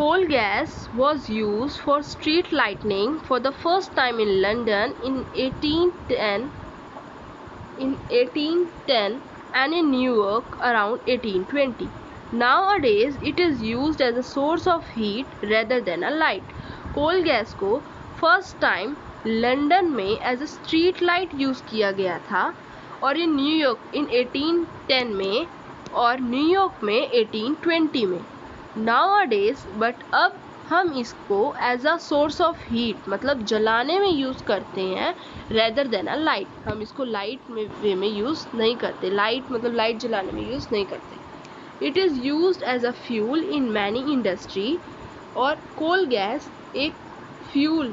Coal gas was used for street lighting for the first time in London in 1810 and in New York around 1820. Nowadays, it is used as a source of heat rather than a light. Coal gas को first time London में as a street light use किया गया था और in New York इन 1810 में और New York में 1820 में. Nowadays, बट अब हम इसको as a source of heat मतलब जलाने में यूज़ करते हैं रेदर देन अ लाइट. हम इसको लाइट में वे में यूज़ नहीं करते. लाइट मतलब लाइट जलाने में यूज़ नहीं करते. It is used as a fuel in many industry. और कोल गैस एक फ्यूल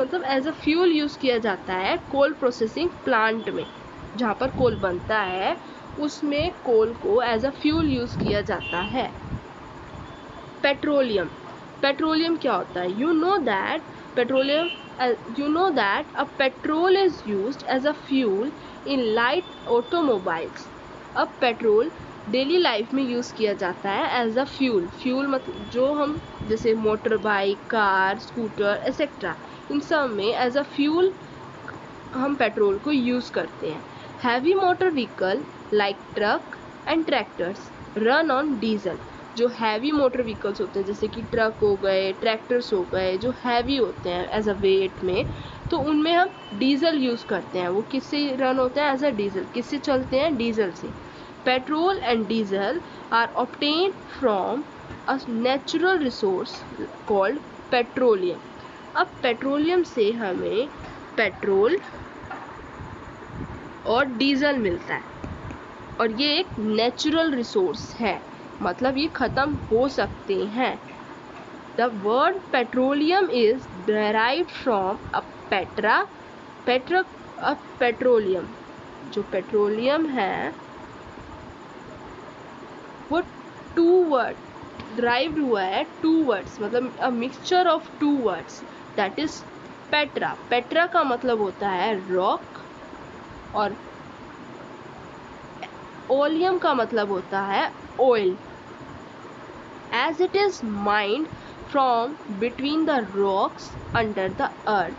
मतलब एज अ फ्यूल यूज़ किया जाता है कोल प्रोसेसिंग प्लांट में. जहाँ पर कोल बनता है उसमें कोल को एज अ फ्यूल यूज़ किया जाता है. पेट्रोलियम क्या होता है? You know that a petrol is used as a fuel in light automobiles. अब पेट्रोल डेली लाइफ में यूज़ किया जाता है एज अ फ्यूल मतलब जो हम जैसे motor bike, car, scooter etcetera इन सब में एज अ फ्यूल हम पेट्रोल को यूज़ करते हैं. Heavy motor vehicle like truck and tractors run on diesel. जो हैवी मोटर व्हीकल्स होते हैं जैसे कि ट्रक हो गए, ट्रैक्टर्स हो गए, जो हैवी होते हैं एज अ वेट में, तो उनमें हम डीजल यूज़ करते हैं. वो किससे रन होते हैं? As a diesel. किससे चलते हैं? डीजल से. Petrol and diesel are obtain from a natural resource called petroleum. अब पेट्रोलियम से हमें पेट्रोल और डीजल मिलता है और ये एक नेचुरल रिसोर्स है मतलब ये ख़त्म हो सकते हैं. The word petroleum is derived from a petroleum. जो पेट्रोलियम है वो टू वर्ड ड्राइव्ड हुआ है. टू वर्ड्स मतलब a mixture of two words that is petra का मतलब होता है रॉक और ओलियम का मतलब होता है oil. As it is mined from between the rocks under the earth.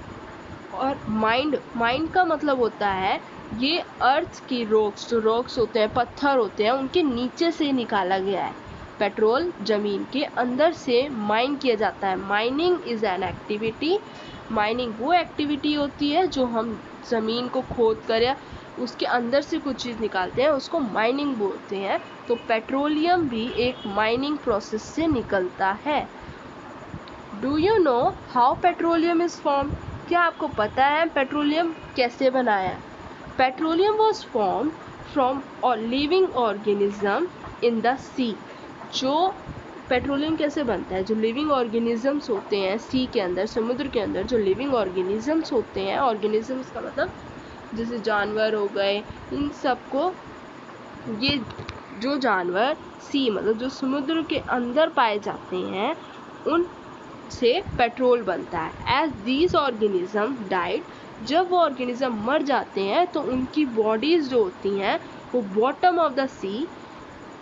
और माइंड का मतलब होता है ये अर्थ की रॉक्स, जो रॉक्स होते हैं, पत्थर होते हैं, उनके नीचे से निकाला गया है. पेट्रोल ज़मीन के अंदर से माइन किया जाता है. Mining is an activity. Mining वो एक्टिविटी होती है जो हम ज़मीन को खोद कर या उसके अंदर से कुछ चीज़ निकालते हैं, उसको माइनिंग बोलते हैं. तो पेट्रोलियम भी एक माइनिंग प्रोसेस से निकलता है. Do you know how petroleum is form? क्या आपको पता है पेट्रोलियम कैसे बनाया है? Petroleum was form from living organism in the sea. जो पेट्रोलियम कैसे बनता है? जो लिविंग ऑर्गेनिजम्स होते हैं सी के अंदर, समुद्र के अंदर जो लिविंग ऑर्गेनिजम्स होते हैं, ऑर्गेनिजम्स का मतलब जैसे जानवर हो गए, इन सबको ये जो जानवर सी मतलब जो समुद्र के अंदर पाए जाते हैं उन से पेट्रोल बनता है. एज दीज ऑर्गेनिज्म डाइड, जब वो ऑर्गेनिज्म मर जाते हैं तो उनकी बॉडीज जो होती हैं वो बॉटम ऑफ द सी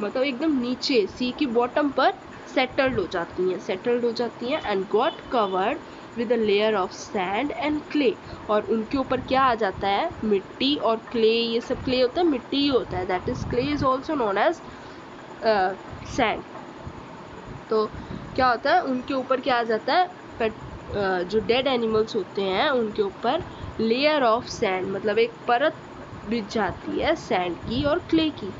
मतलब एकदम नीचे सी की बॉटम पर सेटल्ड हो जाती हैं and got covered with a layer of sand and clay. और उनके ऊपर क्या आ जाता है? मिट्टी और क्ले. ये सब क्ले होता है, मिट्टी ही होता है. That is clay is also known as sand. तो क्या होता है? उनके ऊपर क्या आ जाता है? जो डेड एनिमल्स होते हैं उनके ऊपर लेयर ऑफ सैंड मतलब एक परत बिछ जाती है सैंड की और क्ले की.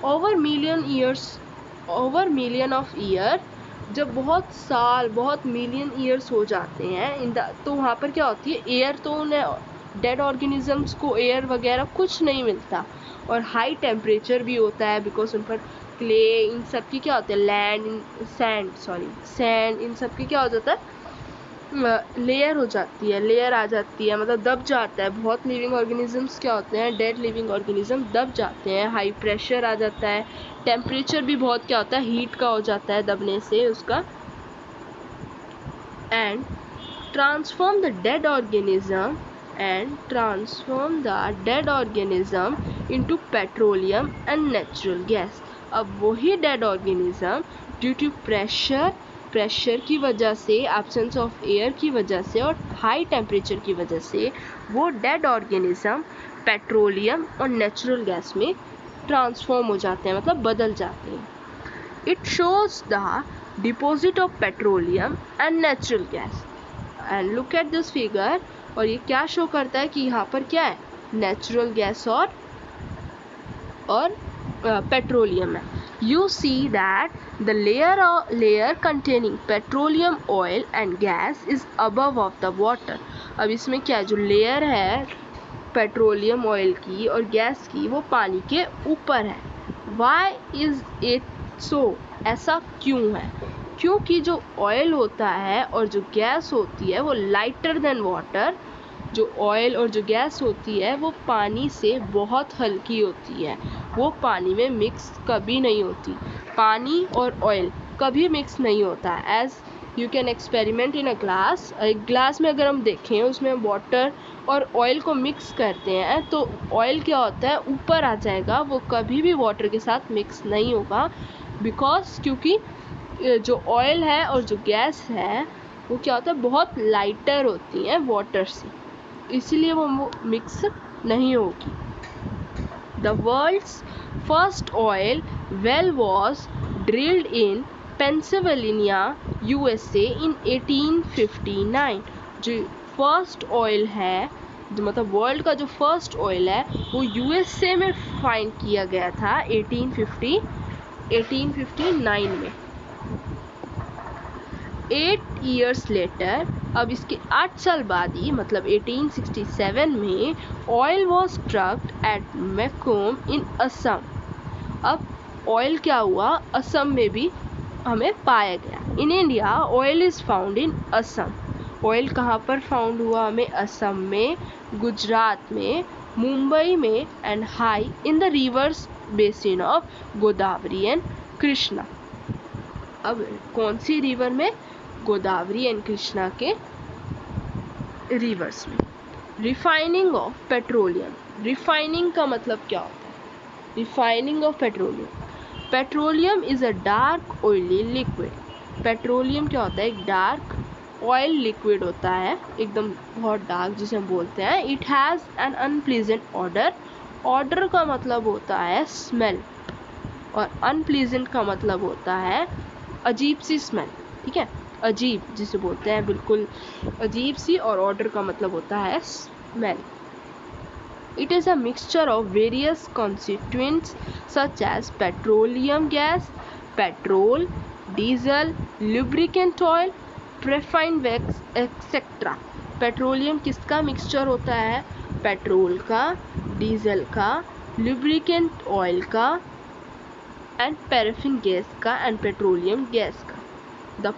ओवर मिलियन ऑफ ईयर, जब बहुत मिलियन ईयर्स हो जाते हैं तो वहाँ पर क्या होती है? एयर, तो उन्हें डेड ऑर्गेनिजम्स को एयर वगैरह कुछ नहीं मिलता और हाई टेम्परेचर भी होता है बिकॉज उन पर क्ले इन सब की क्या होता है? सैंड इन सब की क्या हो जाता है? लेयर आ जाती है मतलब दब जाता है. बहुत लिविंग ऑर्गेनिजम्स क्या होते हैं? डेड लिविंग ऑर्गेनिज्म दब जाते हैं. हाई प्रेशर आ जाता है. टेम्परेचर भी बहुत क्या होता है? हीट का हो जाता है दबने से उसका. And transform the dead organism into petroleum and natural gas. अब वही dead organism due to pressure pressure की वजह से, एब्सेंस ऑफ एयर की वजह से और हाई टेम्परेचर की वजह से वो डेड ऑर्गेनिज्म पेट्रोलियम और नेचुरल गैस में ट्रांसफॉर्म हो जाते हैं, मतलब बदल जाते हैं। It shows the deposit of petroleum and natural gas and look at this figure. और ये क्या शो करता है कि यहाँ पर क्या है, नेचुरल गैस और पेट्रोलियम है। You see that the layer containing petroleum oil and gas is above of the water। अब इसमें क्या है, जो लेयर है पेट्रोलियम ऑयल की और गैस की वो पानी के ऊपर है। Why is it so? ऐसा क्यों है? क्योंकि जो ऑयल होता है और जो गैस होती है वो लाइटर देन वाटर, जो ऑयल और जो गैस होती है वो पानी से बहुत हल्की होती है, वो पानी में मिक्स कभी नहीं होती। पानी और ऑयल कभी मिक्स नहीं होता। As you can experiment in a glass. एक ग्लास में अगर हम देखें उसमें वाटर और ऑयल को मिक्स करते हैं तो ऑयल क्या होता है, ऊपर आ जाएगा, वो कभी भी वाटर के साथ मिक्स नहीं होगा। बिकॉज क्योंकि जो ऑयल है और जो गैस है वो क्या होता है, बहुत लाइटर होती हैं वाटर से, इसीलिए वो मिक्स नहीं होगी। The world's first oil well was drilled in Pennsylvania USA in 1859। जो फर्स्ट ऑयल है, जो मतलब वर्ल्ड का जो फर्स्ट ऑयल है वो USA में फाइंड किया गया था 1859 में। 8 years लेटर, अब इसके 8 साल बाद ही मतलब 1867 में ऑयल वॉज ट्रक्ड एट मैकोम इन असम। अब ऑयल क्या हुआ, असम में भी हमें पाया गया। In India oil is found in Assam. Oil कहाँ पर फाउंड हुआ हमें, असम में, गुजरात में, मुंबई में and high in the reverse basin of Godavari and Krishna. अब कौन सी रिवर में, गोदावरी एंड कृष्णा के रिवर्स में। Refining of petroleum. रिफाइनिंग का मतलब क्या होता है, refining of petroleum. Petroleum is a dark oily liquid. Petroleum क्या होता है, एक डार्क ऑयल लिक्विड होता है, एकदम बहुत डार्क जिसे हम बोलते हैं। It has an unpleasant order. Order का मतलब होता है स्मेल और अनप्लीजेंट का मतलब होता है अजीब सी स्मेल, ठीक है, अजीब जिसे बोलते हैं, बिल्कुल अजीब सी, और ऑर्डर का मतलब होता है smell. It is a mixture of various constituents such as petroleum gas, petrol, diesel, lubricant oil, paraffin wax etcetera. Petroleum किसका मिक्सचर होता है, पेट्रोल का, डीजल का, लुब्रिकेंट ऑयल का एंड पैराफिन गैस का एंड पेट्रोलियम गैस का। The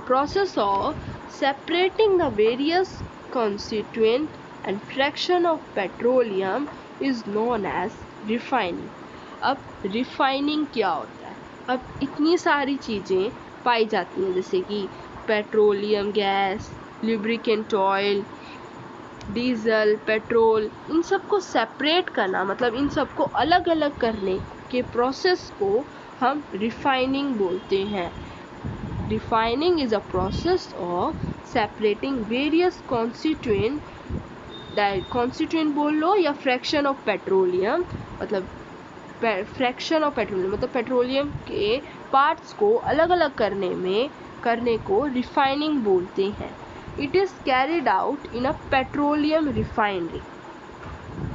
process of separating the various constituent and fraction of petroleum is known as refining। अब refining क्या होता है, अब इतनी सारी चीज़ें पाई जाती हैं जैसे कि petroleum gas, lubricant oil, diesel, petrol, इन सबको सेपरेट करना, मतलब इन सबको अलग अलग करने के प्रोसेस को हम रिफाइनिंग बोलते हैं। Refining is a process of separating various constituent बोल लो या फ्रैक्शन ऑफ पेट्रोलियम, मतलब फ्रैक्शन ऑफ पेट्रोलियम मतलब पेट्रोलियम के पार्ट्स को अलग अलग करने को रिफाइनिंग बोलते हैं। It is carried out in a petroleum refinery.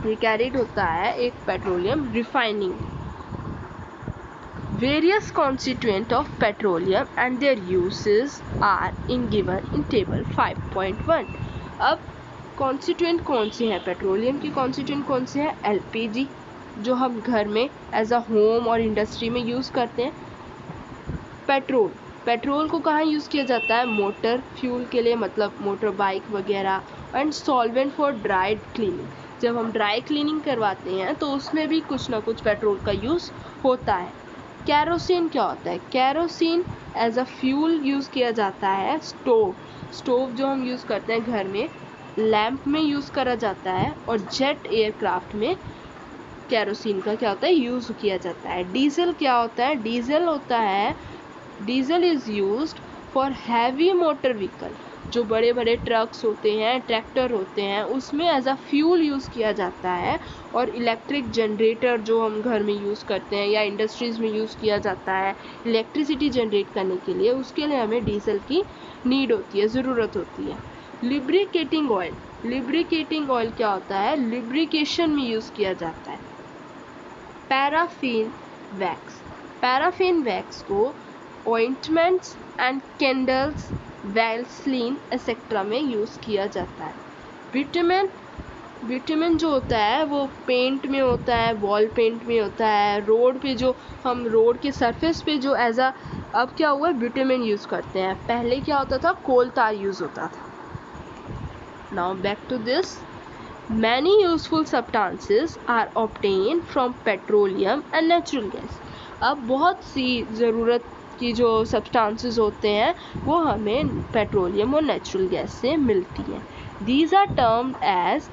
ये कैरिड होता है एक petroleum refining. Various constituents of petroleum and their uses are given in table 5.1। अब constituent कौन से हैं, पेट्रोलियम की constituent कौन से हैं, LPG जो हम घर में एज अ होम और इंडस्ट्री में यूज़ करते हैं। पेट्रोल को कहाँ यूज़ किया जाता है, मोटर फ्यूल के लिए, मतलब मोटर बाइक वगैरह। And solvent for dry cleaning, जब हम ड्राई क्लीनिंग करवाते हैं तो उसमें भी कुछ ना कुछ पेट्रोल का यूज़ होता है। कैरोसिन क्या होता है, kerosene as a fuel use किया जाता है। स्टोव जो हम यूज़ करते हैं घर में, लैंप में यूज़ करा जाता है और जेट एयरक्राफ्ट में कैरोसिन का क्या होता है यूज़ किया जाता है। डीजल क्या होता है, diesel is used for heavy motor vehicle, जो बड़े बड़े ट्रक्स होते हैं, ट्रैक्टर होते हैं, उसमें एज अ फ्यूल यूज़ किया जाता है। और इलेक्ट्रिक जनरेटर जो हम घर में यूज़ करते हैं या इंडस्ट्रीज़ में यूज़ किया जाता है इलेक्ट्रिसिटी जनरेट करने के लिए, उसके लिए हमें डीजल की नीड होती है, ज़रूरत होती है। लिब्रिकेटिंग ऑयल क्या होता है, लिब्रिकेशन में यूज़ किया जाता है। पैराफिन वैक्स को ointments and candles, Vaseline etcetera में यूज़ किया जाता है। विटामिन जो होता है वो पेंट में होता है, वॉल पेंट में होता है, रोड पे जो हम रोड के सरफेस पे जो एज अ अब क्या हुआ है विटामिन यूज़ करते हैं, पहले क्या होता था कोल तार यूज़ होता था। Now back to this, many useful substances are obtained from petroleum and natural gas। अब बहुत सी ज़रूरत की जो सब्सटेंसेस होते हैं वो हमें पेट्रोलियम और नेचुरल गैस से मिलती हैं। These are termed as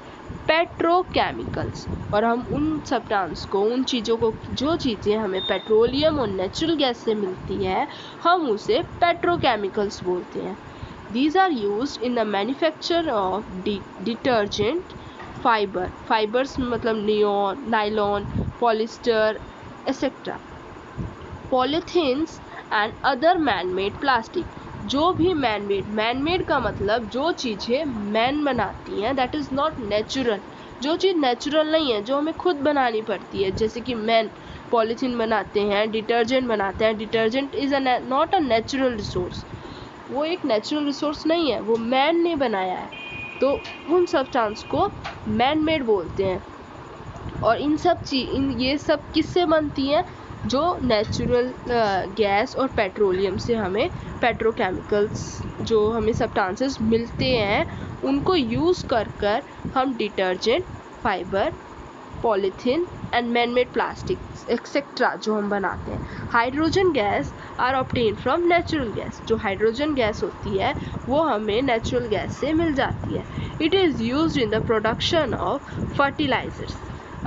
petrochemicals. और हम उन सब्सटेंस को, उन चीज़ों को, जो चीज़ें हमें पेट्रोलियम और नेचुरल गैस से मिलती है हम उसे पेट्रोकेमिकल्स बोलते हैं। These are used in the manufacture of detergent, fibres मतलब neon, nylon, polyester etcetera, polythenes and other man-made plastic. जो भी मैन-मेड का मतलब जो चीज़ें मैन बनाती हैं, दैट इज़ नॉट नेचुरल। जो चीज़ नेचुरल नहीं है, जो हमें खुद बनानी पड़ती है, जैसे कि मैन पॉलीथीन बनाते हैं, डिटर्जेंट बनाते हैं। Detergent is not a natural resource, वो एक नेचुरल रिसोर्स नहीं है, वो मैन ने बनाया है, तो उन सब्सटेंस को मैन मेड बोलते हैं। और ये सब किससे बनती हैं, जो नेचुरल गैस और पेट्रोलियम से हमें पेट्रोकेमिकल्स जो हमें सब्सटेंसेस मिलते हैं उनको यूज़ कर हम detergent, fibre, polythene and man made plastic etcetera जो हम बनाते हैं। Hydrogen gas are obtain from natural gas. जो हाइड्रोजन गैस होती है वो हमें नेचुरल गैस से मिल जाती है। It is used in the production of fertilisers.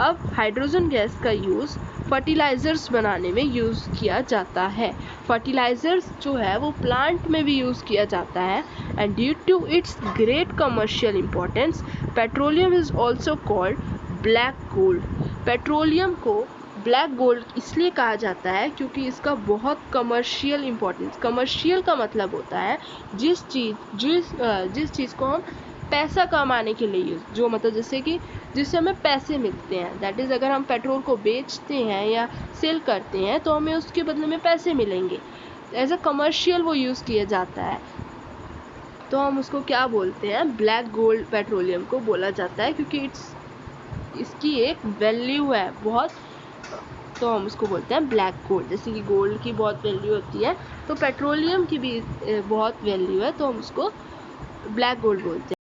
अब हाइड्रोजन गैस का यूज़ फर्टिलाइज़र्स बनाने में यूज़ किया जाता है। फर्टिलाइज़र्स जो है वो प्लांट में भी यूज़ किया जाता है। And due to its great commercial importance petroleum is also called black gold. Petroleum को ब्लैक गोल्ड इसलिए कहा जाता है क्योंकि इसका बहुत कमर्शियल इम्पोर्टेंस, कमर्शियल का मतलब होता है जिस चीज़ को हम पैसा कमाने के लिए यूज़, जो मतलब जैसे कि जिससे हमें पैसे मिलते हैं, दैट इज़ अगर हम पेट्रोल को बेचते हैं या सेल करते हैं तो हमें उसके बदले में पैसे मिलेंगे। एज अ कमर्शियल वो यूज़ किया जाता है, तो हम उसको क्या बोलते हैं, ब्लैक गोल्ड पेट्रोलियम को बोला जाता है क्योंकि इसकी एक वैल्यू है बहुत, तो हम उसको बोलते हैं ब्लैक गोल्ड। जैसे कि गोल्ड की बहुत वैल्यू होती है तो पेट्रोलियम की भी बहुत वैल्यू है, तो हम उसको ब्लैक गोल्ड बोलते हैं।